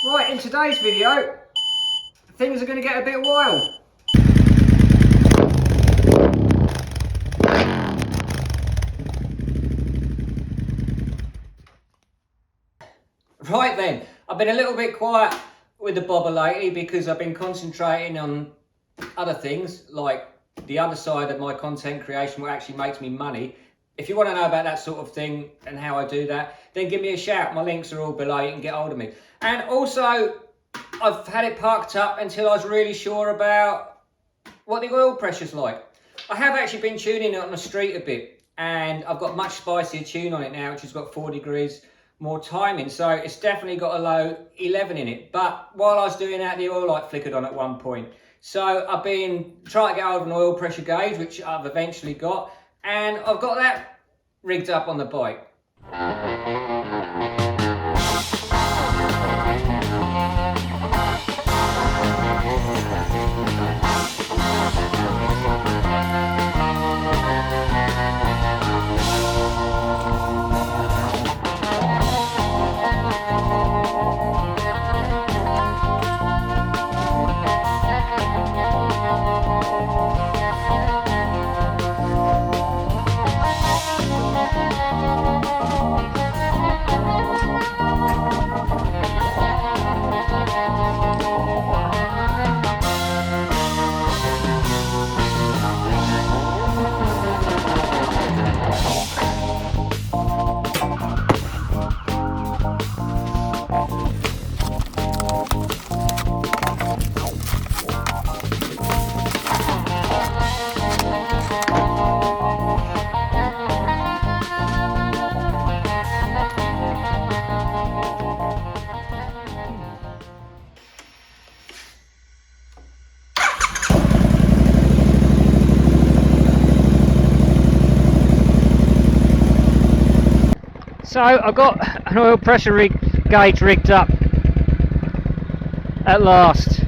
Right, in today's video, things are going to get a bit wild. Right then, I've been a little bit quiet with the bobber lately because I've been concentrating on other things, like the other side of my content creation, what actually makes me money. If you want to know about that sort of thing and how I do that, then give me a shout. My links are all below, you can get hold of me. And also, I've had it parked up until I was really sure about what the oil pressure's like. I have actually been tuning it on the street a bit, and I've got much spicier tune on it now, which has got 4 degrees more timing, so it's definitely got a low 11 in it. But while I was doing that, the oil light flickered on at one point. So I've been trying to get hold of an oil pressure gauge, which I've eventually got, and I've got that rigged up on the bike. So I've got an oil pressure gauge rigged up at last.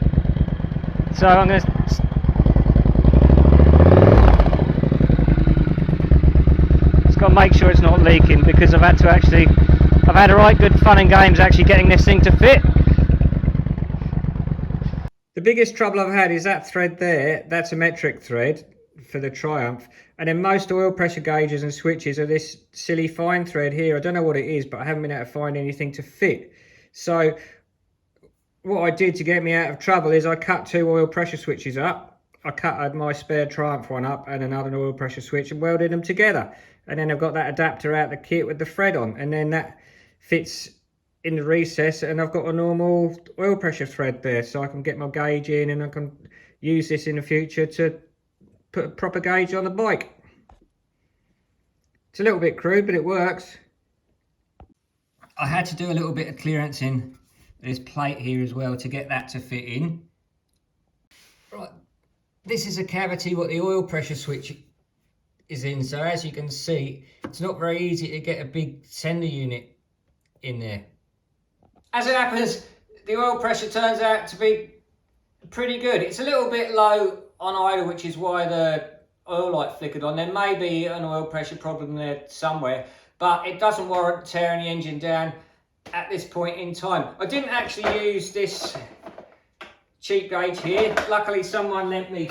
So I'm going to just got to make sure it's not leaking, because I've had a right good fun and games actually getting this thing to fit. The biggest trouble I've had is that thread there. That's a metric thread for the Triumph, and then most oil pressure gauges and switches are this silly fine thread here. I don't know what it is, but I haven't been able to find anything to fit. So what I did to get me out of trouble is I cut 2 oil pressure switches up. I cut my spare Triumph one up and another oil pressure switch and welded them together, and then I've got that adapter out the kit with the thread on, and then that fits in the recess, and I've got a normal oil pressure thread there, so I can get my gauge in, and I can use this in the future to put a proper gauge on the bike. It's a little bit crude, but it works. I had to do a little bit of clearance in this plate here as well to get that to fit in. Right, this is a cavity what the oil pressure switch is in, so as you can see, it's not very easy to get a big sender unit in there. As it happens, the oil pressure turns out to be pretty good. It's a little bit low on idle, which is why the oil light flickered on. There may be an oil pressure problem there somewhere, but it doesn't warrant tearing the engine down at this point in time. I didn't actually use this cheap gauge here. Luckily someone lent me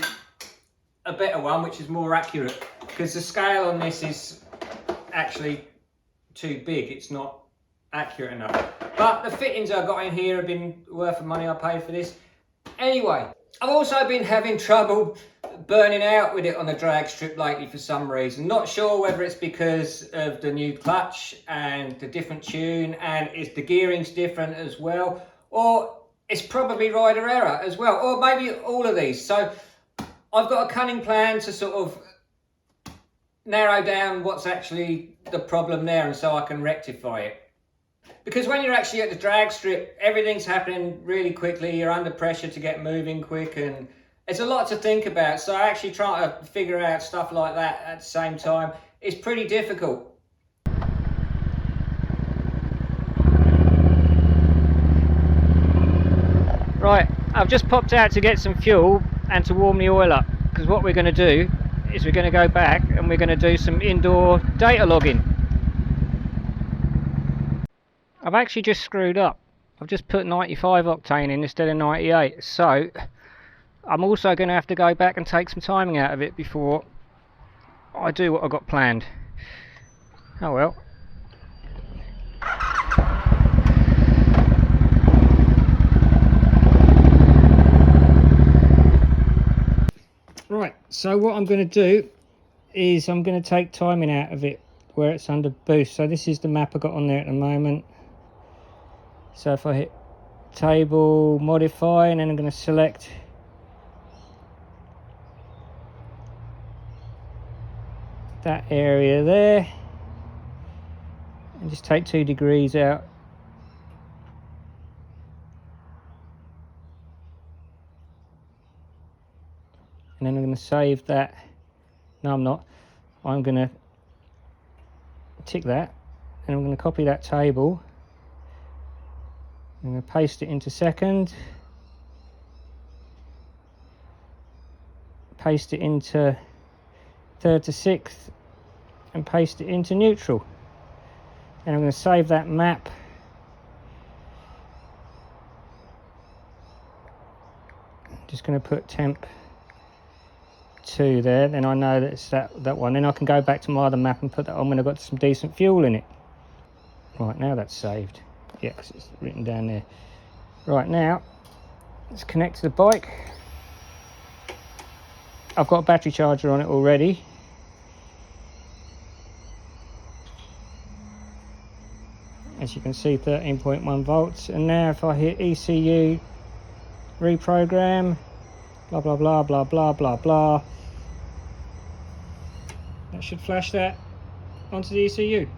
a better one which is more accurate, because the scale on this is actually too big. It's not accurate enough. But the fittings I got in here have been worth the money I paid for this. Anyway, I've also been having trouble burning out with it on the drag strip lately for some reason. Not sure whether it's because of the new clutch and the different tune, and the gearing's different as well, or it's probably rider error as well, or maybe all of these. So I've got a cunning plan to sort of narrow down what's actually the problem there, and so I can rectify it. Because when you're actually at the drag strip, everything's happening really quickly. You're under pressure to get moving quick, and it's a lot to think about. So actually trying to figure out stuff like that at the same time is pretty difficult. Right, I've just popped out to get some fuel and to warm the oil up, because what we're going to do is we're going to go back and we're going to do some indoor data logging. I've actually just screwed up. I've just put 95 octane in instead of 98, so I'm also going to have to go back and take some timing out of it before I do what I've got planned. Oh well. Right, so what I'm going to do is I'm going to take timing out of it where it's under boost. So this is the map I got on there at the moment. So if I hit table, modify, and then I'm going to select that area there and just take 2 degrees out. And then I'm going to save that. No, I'm not. I'm going to tick that and I'm going to copy that table. I'm going to paste it into second, paste it into third to sixth, and paste it into neutral. And I'm going to save that map. Just going to put temp 2 there, then I know that it's that one. Then I can go back to my other map and put that on when I've got some decent fuel in it. Right, now that's saved. Yeah, because it's written down there. Right, now let's connect to the bike. I've got a battery charger on it already. As you can see, 13.1 volts. And now if I hit ECU, reprogram, blah blah blah blah blah blah blah, that should flash that onto the ECU.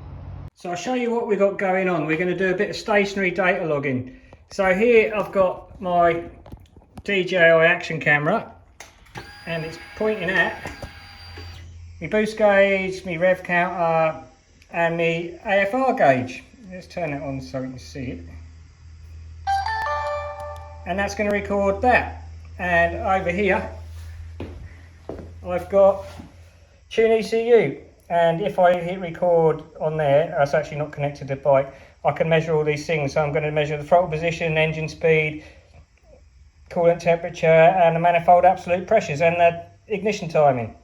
So I'll show you what we've got going on. We're going to do a bit of stationary data logging. So here I've got my DJI action camera and it's pointing at my boost gauge, my rev counter and my AFR gauge. Let's turn it on so we can see it. And that's going to record that. And over here I've got tune ECU. And if I hit record on there, that's actually not connected to the bike, I can measure all these things. So I'm going to measure the throttle position, engine speed, coolant temperature, and the manifold absolute pressures, and the ignition timing.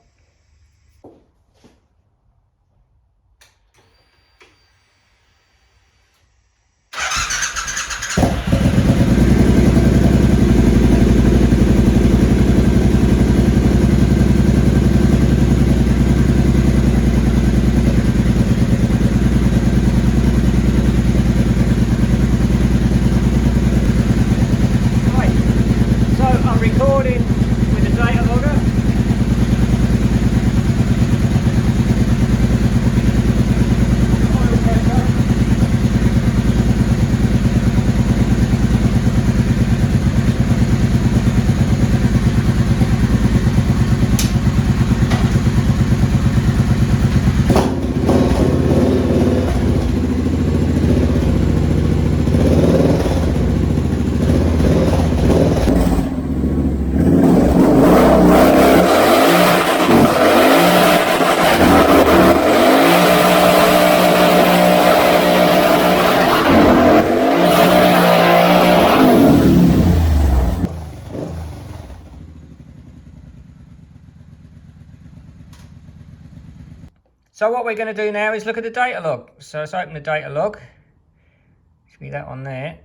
Recording with the data logger. So what we're going to do now is look at the data log. So let's open the data log. Should be that one there.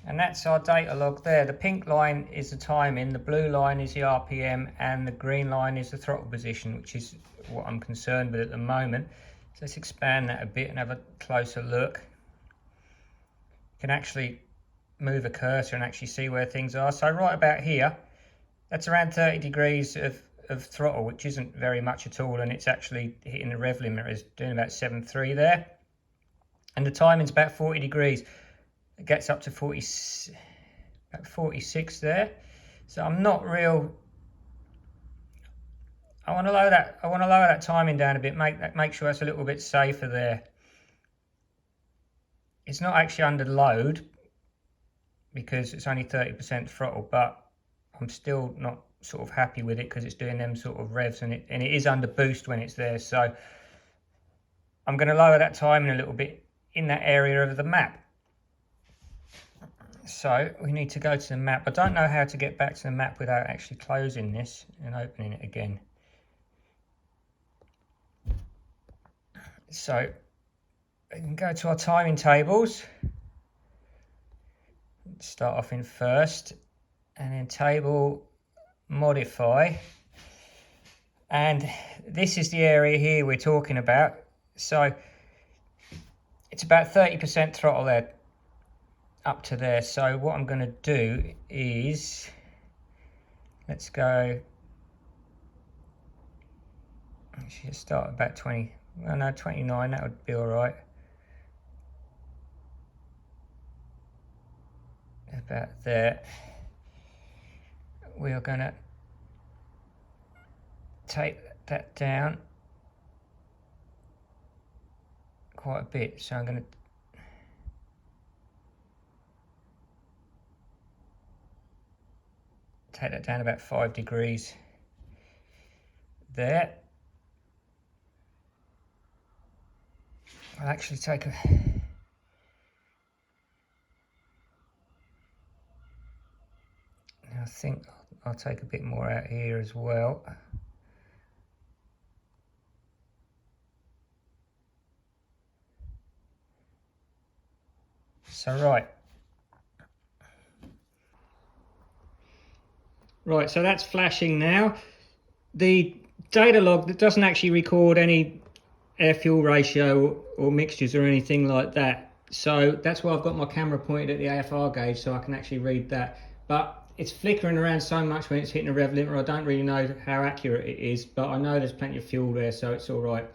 And that's our data log there. The pink line is the timing, the blue line is the RPM, and the green line is the throttle position, which is what I'm concerned with at the moment. So let's expand that a bit and have a closer look. You can actually move a cursor and actually see where things are. So right about here, that's around 30 degrees of throttle, which isn't very much at all, and it's actually hitting the rev limiter. It's doing about 7.3 there, and the timing's about 40 degrees. It gets up to about 46 there. So I'm not real. I want to lower that timing down a bit. Make sure that's a little bit safer there. It's not actually under load because it's only 30% throttle, but I'm still not sort of happy with it because it's doing them sort of revs, and it is under boost when it's there. So I'm going to lower that timing a little bit in that area of the map. So we need to go to the map. I don't know how to get back to the map without actually closing this and opening it again. So we can go to our timing tables. Start off in first, and then table modify. And this is the area here we're talking about. So it's about 30% throttle there, up to there. So what I'm going to do is, let's go, actually start about 20, well no, 29, that would be all right. About there. We are going to take that down quite a bit, so I'm going to take that down about 5 degrees there. I'll actually take a, I think I'll take a bit more out here as well. So right, so that's flashing now. The data log that doesn't actually record any air-fuel ratio or mixtures or anything like that. So that's why I've got my camera pointed at the AFR gauge so I can actually read that. But it's flickering around so much when it's hitting a rev limiter, I don't really know how accurate it is, but I know there's plenty of fuel there, so it's all right.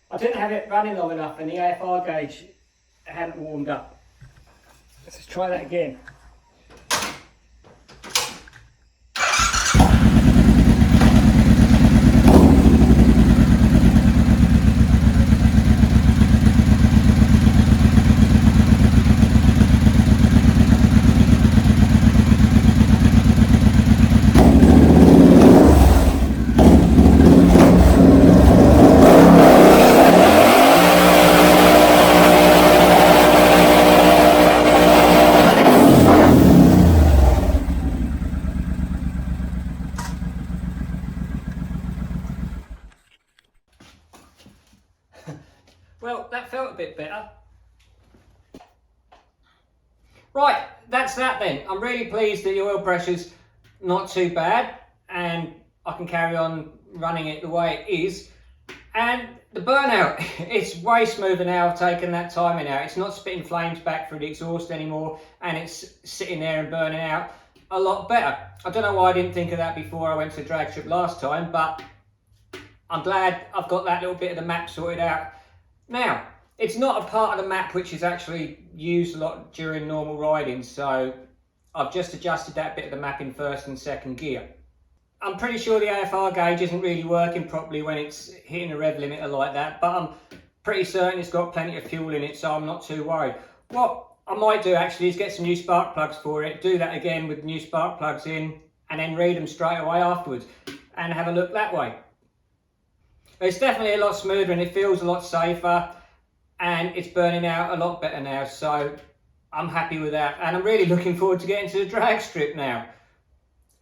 I didn't have it running long enough and the AFR gauge hadn't warmed up. Let's try that again. Well, that felt a bit better. Right, that's that then. I'm really pleased that the oil pressure's not too bad and I can carry on running it the way it is. And the burnout, it's way smoother now. I've taken that timing out. It's not spitting flames back through the exhaust anymore and it's sitting there and burning out a lot better. I don't know why I didn't think of that before I went to the drag strip last time, but I'm glad I've got that little bit of the map sorted out. Now, it's not a part of the map which is actually used a lot during normal riding, so I've just adjusted that bit of the map in first and second gear. I'm pretty sure the AFR gauge isn't really working properly when it's hitting a rev limiter like that, but I'm pretty certain it's got plenty of fuel in it, so I'm not too worried. What I might do actually is get some new spark plugs for it, do that again with new spark plugs in, and then read them straight away afterwards, and have a look that way. It's definitely a lot smoother and it feels a lot safer and it's burning out a lot better now, so I'm happy with that. And I'm really looking forward to getting to the drag strip now.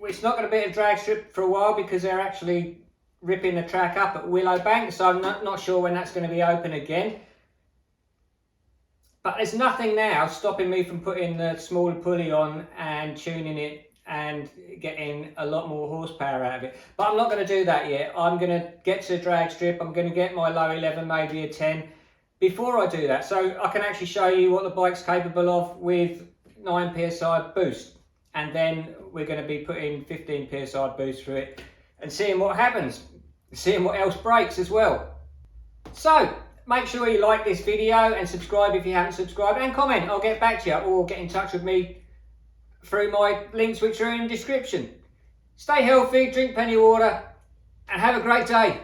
It's not going to be a drag strip for a while because they're actually ripping the track up at Willowbank, so I'm not sure when that's going to be open again. But there's nothing now stopping me from putting the smaller pulley on and tuning it and getting a lot more horsepower out of it. But I'm not going to do that yet. I'm going to get to the drag strip. I'm going to get my low 11, maybe a 10 before I do that. So I can actually show you what the bike's capable of with 9 PSI boost. And then we're going to be putting 15 psi boost through it and seeing what happens, seeing what else breaks as well. So make sure you like this video and subscribe if you haven't subscribed, and comment. I'll get back to you, or get in touch with me through my links which are in the description. Stay healthy, drink plenty of water, and have a great day.